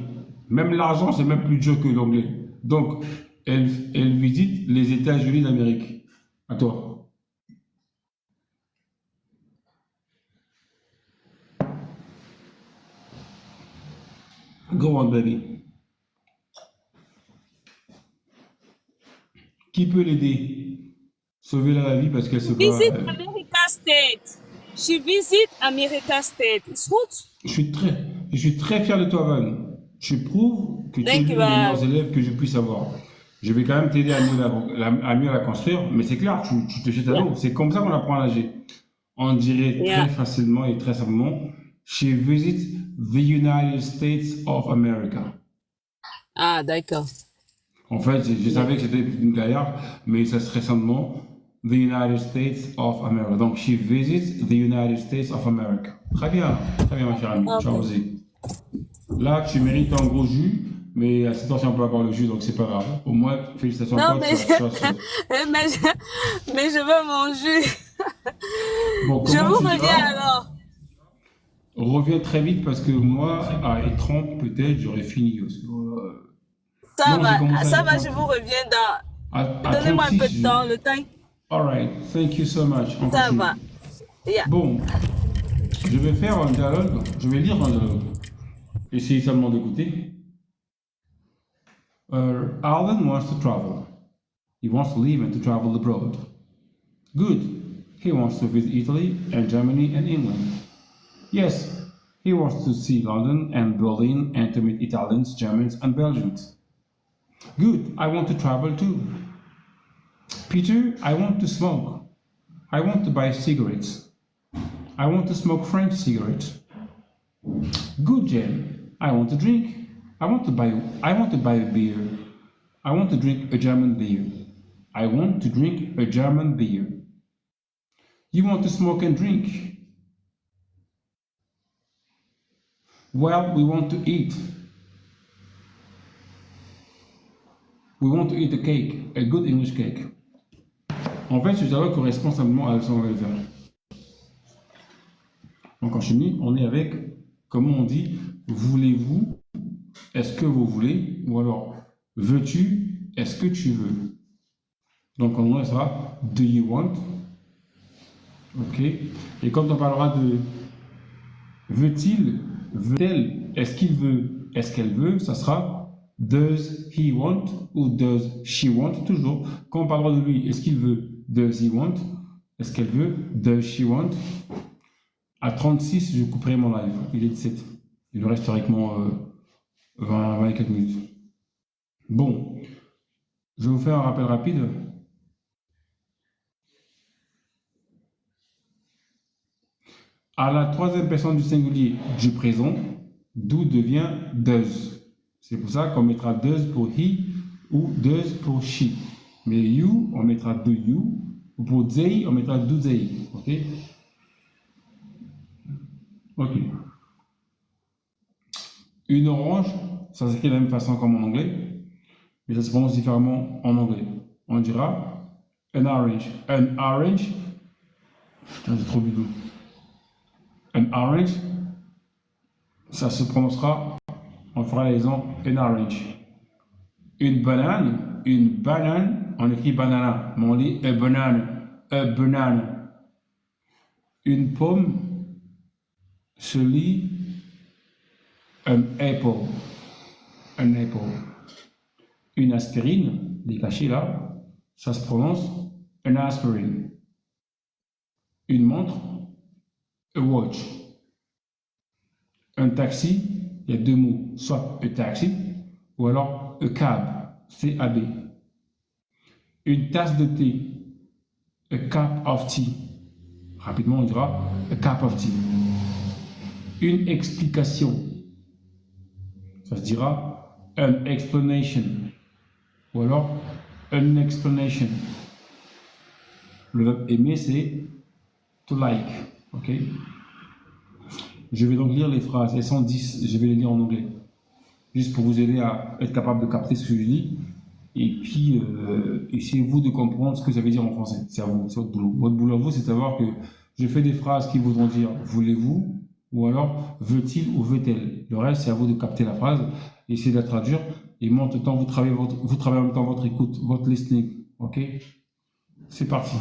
Même l'argent, c'est même plus dur que l'anglais. Donc, elle visite les États-Unis d'Amérique. À toi. Go on, baby. Qui peut l'aider? Sauver la vie parce qu'elle se bat.
Visit America State. She visit America State. It's good.
Je suis très fier de toi, Van. Tu prouves que tu es
Thank
l'une
you.
des meilleures élèves que je puisse avoir. Je vais quand même t'aider à mieux la construire, mais c'est clair, tu te jettes à l'eau. C'est comme ça qu'on apprend à nager. On dirait
Yeah.
très facilement et très simplement, she visits the United States of America.
Ah, d'accord.
En fait, je savais que c'était une galère, mais ça serait simplement the United States of America. Donc, she visits the United States of America. Très bien, ma chère amie. Tu as
Ok.
osé. Là, tu mérites un gros jus, mais à cette heure, on peut avoir le jus, donc c'est pas grave. Au moins, félicitations à
Non,
toi,
mais mais mais je veux mon jus.
Bon,
Je
comment
vous
tu
reviens
diras?
alors.
Reviens très vite parce que moi, à Étrange, peut-être, j'aurais fini. Non, j'ai commencé à
Ça va, je
Étrange.
vous reviens dans.
À
Donnez-moi un
36,
peu de temps, le temps.
Alright, thank you so much. On
Ça
continue.
va. Yeah.
Bon, je vais faire un dialogue, je vais lire un dialogue. Essayez seulement d'écouter. Alan wants to travel. He wants to live and to travel abroad. Good. He wants to visit Italy and Germany and England. Yes, he wants to see London and Berlin and to meet Italians, Germans, and Belgians. Good. I want to travel too. Peter, I want to smoke. I want to buy cigarettes. I want to smoke French cigarettes. Good, Jen. I want to drink. I want to buy a beer. I want to drink a German beer. I want to drink a German beer. You want to smoke and drink? Well, we want to eat. We want to eat a cake, a good English cake. En fait, ce dialogue correspond simplement à la leçon qu'on va faire. On continue, on est avec, comment on dit, voulez-vous, est-ce que vous voulez, ou alors, veux-tu, est-ce que tu veux. Donc, en anglais, ça sera, do you want, ok. Et quand on parlera de veut-il, veut-elle, est-ce qu'il veut, est-ce qu'elle veut, ça sera does he want ou does she want, toujours. Quand on parlera de lui, est-ce qu'il veut, does he want, est-ce qu'elle veut, does she want. À 36, je couperai mon live, il est 17. Il nous reste théoriquement 24 minutes. Bon, je vais vous faire un rappel rapide. À la troisième personne du singulier du présent, do devient does. C'est pour ça qu'on mettra does pour he ou does pour she. Mais you, on mettra do you. Ou pour they, on mettra do they. Ok? Ok. Une orange, ça s'écrit de la même façon comme en anglais, mais ça se prononce différemment en anglais. On dira an orange. An orange. Putain, j'ai trop bidou. An orange, ça se prononcera, on fera les ans, an orange. Une banane, on écrit banana, mais on dit a banane, a banane. Une pomme se lit an apple, an apple. Une aspirine, décachée là, ça se prononce an aspirin. Une montre, a watch. Un taxi, il y a deux mots, soit a taxi ou alors a cab, C-A-B. Une tasse de thé, a cup of tea. Rapidement, on dira a cup of tea. Une explication, ça se dira an explanation ou alors an explanation. Le verbe aimer, c'est to like. Ok? Je vais donc lire les phrases, elles sont 10, je vais les lire en anglais, juste pour vous aider à être capable de capter ce que je dis, et puis essayez-vous de comprendre ce que ça veut dire en français, c'est à vous, c'est votre boulot. Votre boulot à vous, c'est de savoir que Je fais des phrases qui voudront dire voulez-vous ou alors veut-il ou veut-elle. Le reste, c'est à vous de capter la phrase, essayer de la traduire. Et moi, en tout temps, vous travaillez en même temps votre écoute, votre listening. Ok? C'est parti.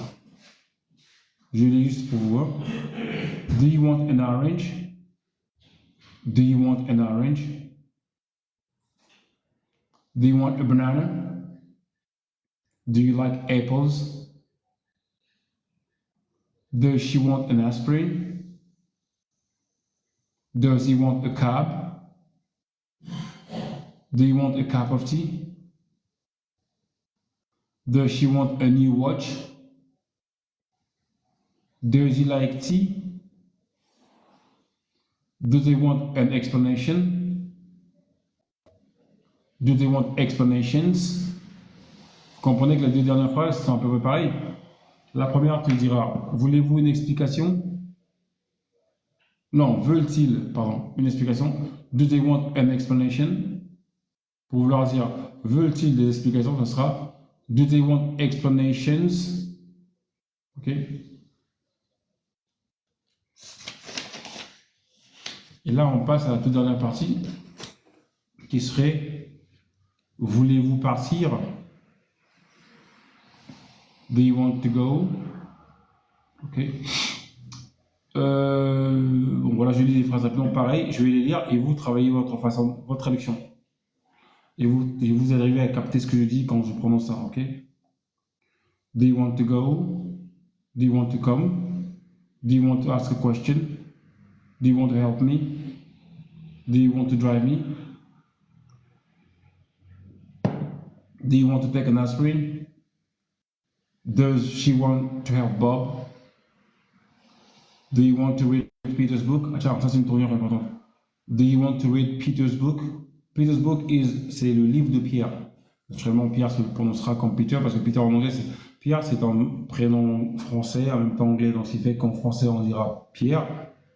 Je lis juste pour vous. Do you want an orange? Do you want an orange? Do you want a banana? Do you like apples? Does she want an aspirin? Does he want a cab? Do you want a cup of tea? Does she want a new watch? Does he like tea? Do they want an explanation? Do they want explanations? Vous comprenez que les deux dernières phrases sont à peu près pareilles. La première te dira, voulez-vous une explication? Non, veulent-ils, pardon, une explication? Do they want an explanation? Pour vouloir dire, veulent-ils des explications, ce sera, do they want explanations? Ok? Et là, on passe à la toute dernière partie, qui serait, voulez-vous partir? Do you want to go? Ok. Bon, voilà, je lis des phrases absolument pareilles. Je vais les lire et vous travaillez votre façon, votre traduction. Et vous arrivez à capter ce que je dis quand je prononce ça, ok? Do you want to go? Do you want to come? Do you want to ask a question? Do you want to help me? Do you want to drive me? Do you want to take an aspirin? Does she want to help Bob? Do you want to read Peter's book? Ah tiens, ça c'est une tournure importante. Do you want to read Peter's book? Peter's book c'est le livre de Pierre. Naturellement, Pierre se prononcera comme Peter parce que Peter en anglais, Pierre c'est un prénom français, en même temps anglais, donc ce qui fait qu'en français on dira Pierre.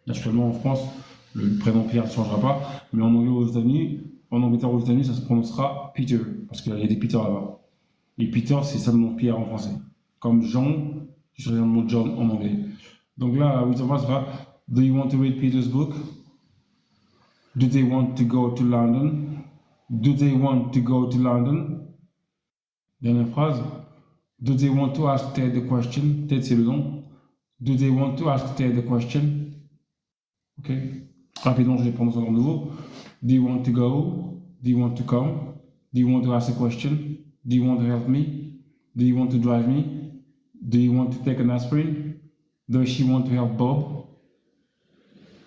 Naturellement en France, le prénom Pierre ne changera pas, mais en anglais aux États-Unis, en Angleterre aux États-Unis, ça se prononcera Peter parce qu'il y a des Peter là-bas. Et Peter c'est ça le nom de Pierre en français. Comme Jean, je choisis le mot John en anglais. Donc là, oui, ça sera Do you want to read Peter's book? Do they want to go to London? Do they want to go to London? Dernière phrase. Do they want to ask Ted the question? Ted, c'est le nom. Do they want to ask Ted the question? Ok. Rapidement, je les prononce encore de nouveau. Do you want to go? Do you want to come? Do you want to ask a question? Do you want to help me? Do you want to drive me? Do you want to take an aspirin? Does she want to help Bob?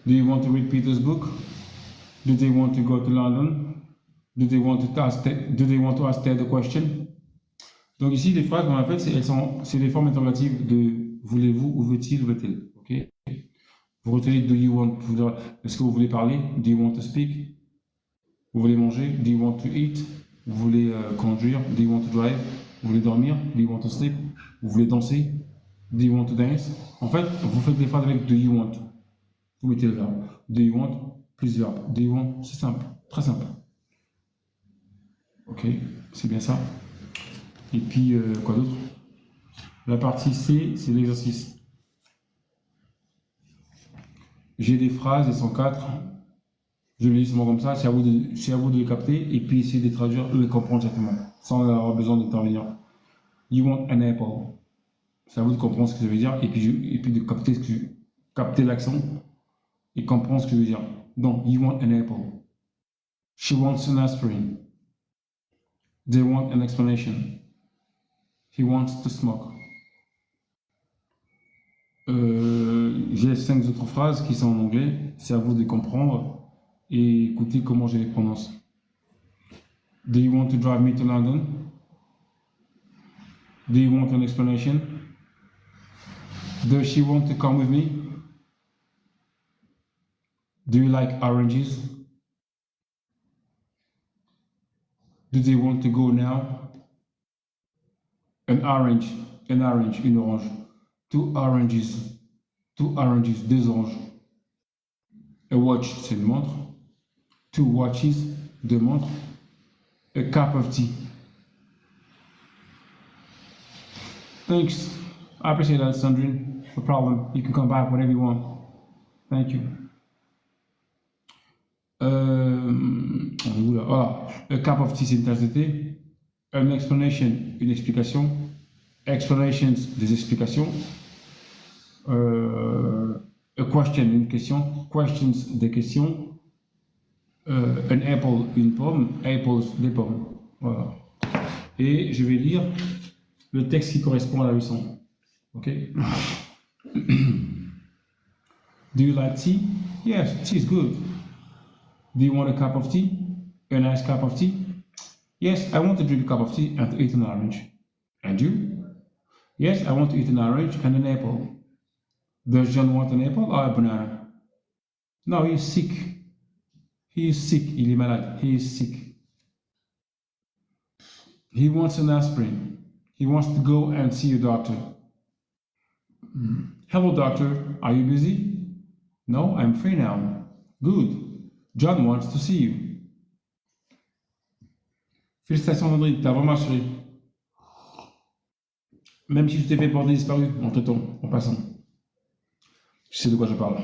Do you want to read Peter's book? Do they want to go to London? Do they want to ask Ted a question? Donc ici, les phrases qu'on a faites, c'est les formes interrogatives de voulez-vous ou veut-il, veut-elle. Okay? Vous retenez do you want, est-ce que vous voulez parler? Do you want to speak? Vous voulez manger? Do you want to eat? Vous voulez conduire? Do you want to drive? Vous voulez dormir? Do you want to sleep? Vous voulez danser? Do you want to dance? En fait, vous faites les phrases avec do you want. Vous mettez le verbe. Do you want plus verbe. Do you want, c'est simple, très simple. Ok, c'est bien ça. Et puis, quoi d'autre? La partie C, c'est l'exercice. J'ai des phrases, elles sont 4. Je les lis seulement comme ça, c'est à vous de les capter et puis essayer de les traduire et de les comprendre simplement, sans avoir besoin d'intervenir. You want an apple. C'est à vous de comprendre ce que ça veut dire et puis de capter l'accent et comprendre ce que je veux dire. Donc, you want an apple. She wants an aspirin. They want an explanation. He wants to smoke. J'ai 5 autres phrases qui sont en anglais. C'est à vous de les comprendre et écouter comment je les prononce. Do you want to drive me to London? Do you want an explanation? Does she want to come with me? Do you like oranges? Do they want to go now? An orange, une orange. 2 oranges, 2 oranges. A watch, c'est une montre. 2 watches, 2 montres. A cup of tea. Thanks. I appreciate that, Sandrine. No problem. You can come back whenever you want. Thank you. On est où là? Voilà. A cup of tea, c'est une tasse de thé. An explanation, une explication. Explanations, des explications. A question, une question. Questions, des questions. An apple, une pomme. Apples, des pommes. Voilà. Et je vais lire le texte qui correspond à la leçon. Ok? Do you like tea? Yes, tea is good. Do you want a cup of tea? A nice cup of tea? Yes, I want to drink a cup of tea and to eat an orange. And you? Yes, I want to eat an orange and an apple. Does John want an apple or a banana? No, he is sick. He is sick. Il est malade. He is sick. He wants an aspirin. He wants to go and see a doctor. Hello, doctor. Are you busy? No, I'm free now. Good. John wants to see you. Félicitations, André, t'as vraiment assuré. Même si tu t'es fait porter disparu entre-temps, en passant. Je sais de quoi je parle.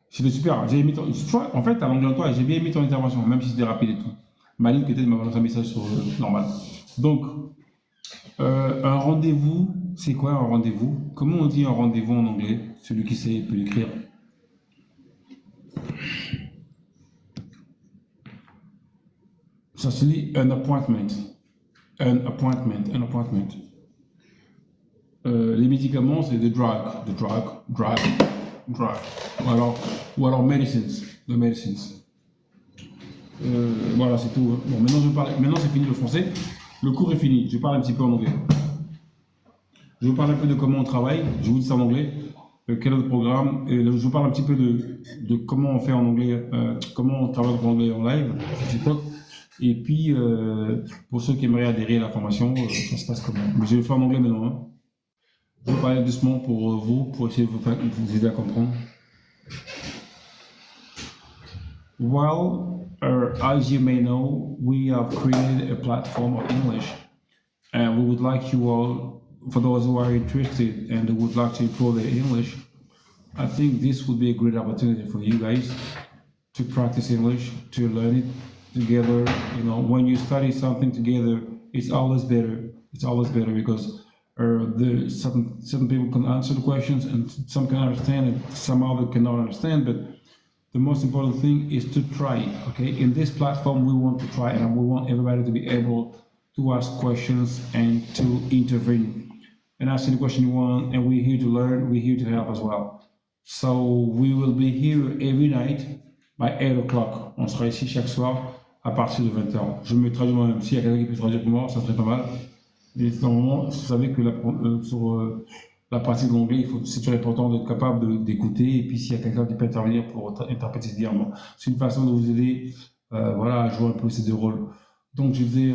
C'était super. J'ai aimé ton... En fait, à l'anglais en toi, j'ai bien aimé ton intervention, même si c'était rapide et tout. Maline, peut-être, m'a balancé un message sur normal. Donc, un rendez-vous, c'est quoi un rendez-vous? Comment on dit un rendez-vous en anglais? Celui qui sait peut l'écrire. Ça se dit an appointment. An appointment. An appointment. Les médicaments, c'est the drug. The drug. Drug. Drug. Ou alors medicines. The medicines. Voilà, c'est tout. Bon, maintenant c'est fini le français. Le cours est fini. Je parle un petit peu en anglais. Je vous parle un peu de comment on travaille. Je vous dis ça en anglais. Quel est le programme? Et je vous parle un petit peu de comment on fait en anglais, comment on travaille en anglais en live sur TikTok. Et puis, pour ceux qui aimeraient adhérer à la formation, ça se passe comment? Mais je vais le faire en anglais maintenant. Hein. Je vais parler doucement pour vous, pour essayer de vous aider à comprendre. Well, as you may know, we have created a platform of English, and we would like you all, for those who are interested and who would like to improve their English, I think this would be a great opportunity for you guys to practice English, to learn it together. You know, when you study something together, it's always better. It's always better because certain people can answer the questions and some can understand and some other cannot understand. But the most important thing is to try. Okay, in this platform, we want to try, and we want everybody to be able to ask questions and to intervene and ask any question you want. And we're here to learn. We're here to help as well. So we will be here every night by 8 o'clock. On sera ici chaque soir à partir de 20h. Je me traduis moi-même. S'il y a quelqu'un qui peut traduire pour moi, ça serait pas mal. Et normalement, vous savez que sur la pratique de l'anglais, c'est toujours important d'être capable d'écouter. Et puis s'il y a quelqu'un qui peut intervenir pour interpréter directement, c'est une façon de vous aider voilà, à jouer un peu ces deux rôles. Donc je disais,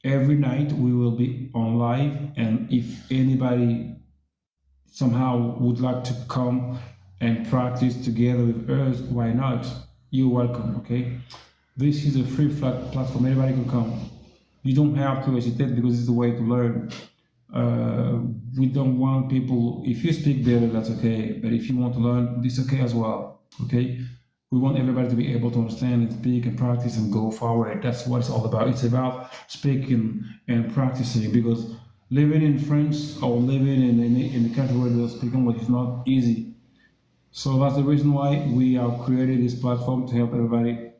every night we will be on live, and if anybody somehow would like to come and practice together with us, why not? You're welcome, okay? This is a free platform, anybody can come. You don't have to hesitate because it's the way to learn. We don't want people, if you speak better, that's okay, but if you want to learn, it's okay as well, okay? We want everybody to be able to understand and speak and practice and go forward. That's what it's all about. It's about speaking and practicing, because living in France or living in the country where they're speaking English is not easy. So that's the reason why we have created this platform to help everybody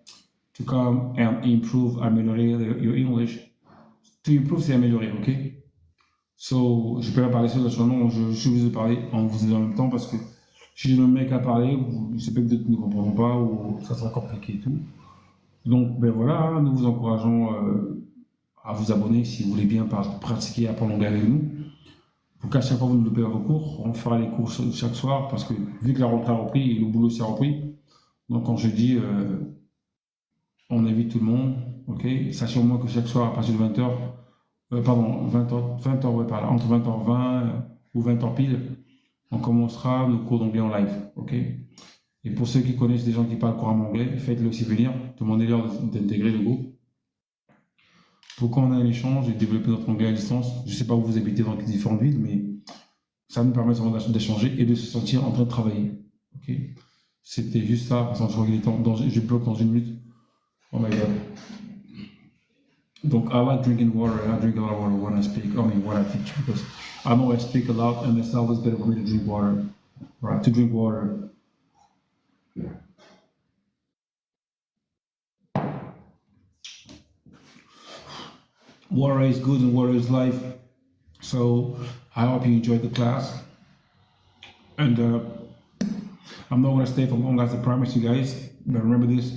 to come and improve, améliorer your English. To improve, c'est améliorer, ok? So, je peux pas parler seul, naturellement, je suis obligé de parler en vous aidant en même temps parce que si je ne me mets qu'à parler, je sais pas que d'autres ne comprendront pas ou ça sera compliqué et tout. Donc, ben voilà, nous vous encourageons à vous abonner si vous voulez bien pratiquer et apprendre l'anglais avec nous. Pour qu'à chaque fois vous ne loupez pas vos cours, on fera les cours chaque soir parce que vu que la rentrée a repris et le boulot s'est repris, donc quand je dis on invite tout le monde, ok? Sachez au moins que chaque soir à partir de 20h, pardon, 20h, ouais, par là, entre 20h20 ou 20h pile, on commencera nos cours d'anglais en live, ok? Et pour ceux qui connaissent des gens qui parlent couramment anglais, faites-le aussi venir, demandez-leur d'intégrer le groupe. Pour qu'on ait un échange et développer notre anglais à distance. Je ne sais pas où vous habitez dans les différentes villes, mais Ça nous permet vraiment d'échanger et de se sentir en train de travailler. Ok. C'était juste ça. Parce que je vois qu'il est temps. Je bloque dans 1 minute. Oh my god. Donc, I like drinking water. I drink a lot of water when I speak. I mean, when I teach, because I know I speak a lot, and it's always better for me to drink water. Right? To drink water. Water is good and water is life. So, I hope you enjoyed the class. And I'm not going to stay for long, as I promised you guys. But remember this.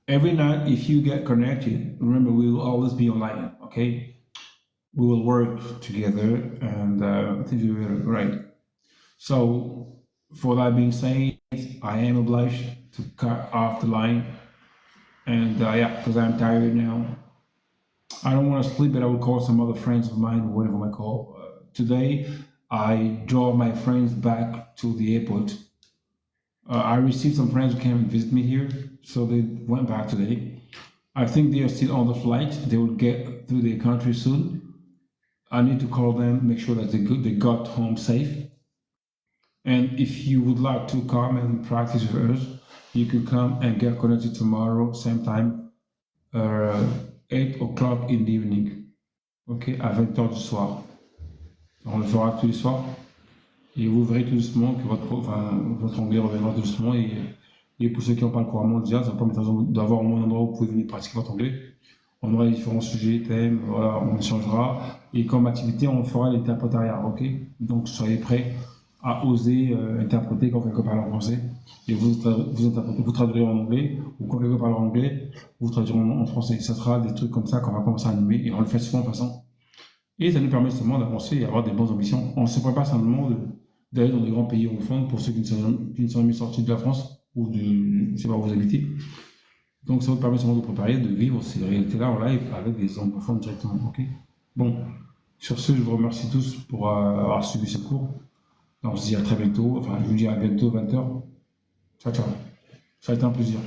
Every night, if you get connected, remember we will always be online, okay? We will work together, and I think you'll be right. So, for that being said, I am obliged to cut off the line, and yeah, because I'm tired now. I don't want to sleep, but I will call some other friends of mine, or whatever I call. Today, I drove my friends back to the airport. I received some friends who came and visit me here, so they went back today. I think they are still on the flight. They will get through their country soon. I need to call them, make sure that they got home safe. And if you would like to come and practice with us, you can come and get connected tomorrow, same time, 8 o'clock in the evening. Ok, à 20h du soir. On le fera tous les soirs. Et vous verrez tout doucement que votre anglais reviendra tout doucement. Et pour ceux qui en parlent couramment, déjà, ça permet d'avoir au moins un endroit où vous pouvez venir pratiquer votre anglais. On aura les différents sujets, thèmes, voilà, on échangera. Et comme activité, on fera l'interprétariat, ok? Donc soyez prêts à oser interpréter quand quelqu'un parle en français. Et vous traduirez en anglais, ou quand quelqu'un parle en anglais, vous traduirez en français. Ça sera des trucs comme ça qu'on va commencer à animer, et on le fait souvent en passant. Et ça nous permet justement d'avancer et d'avoir des bonnes ambitions. On ne se prépare simplement d'aller dans des grands pays anglophones pour ceux qui ne sont jamais sortis de la France ou de, je ne sais pas où vous habitez. Donc ça vous permet seulement de préparer, de vivre ces réalités-là en live avec des anglophones directement. Okay. Bon, sur ce, je vous remercie tous pour avoir suivi ce cours. On se dit à très bientôt, enfin je vous dis à bientôt 20h. Ciao, ciao. Ça a été un plaisir.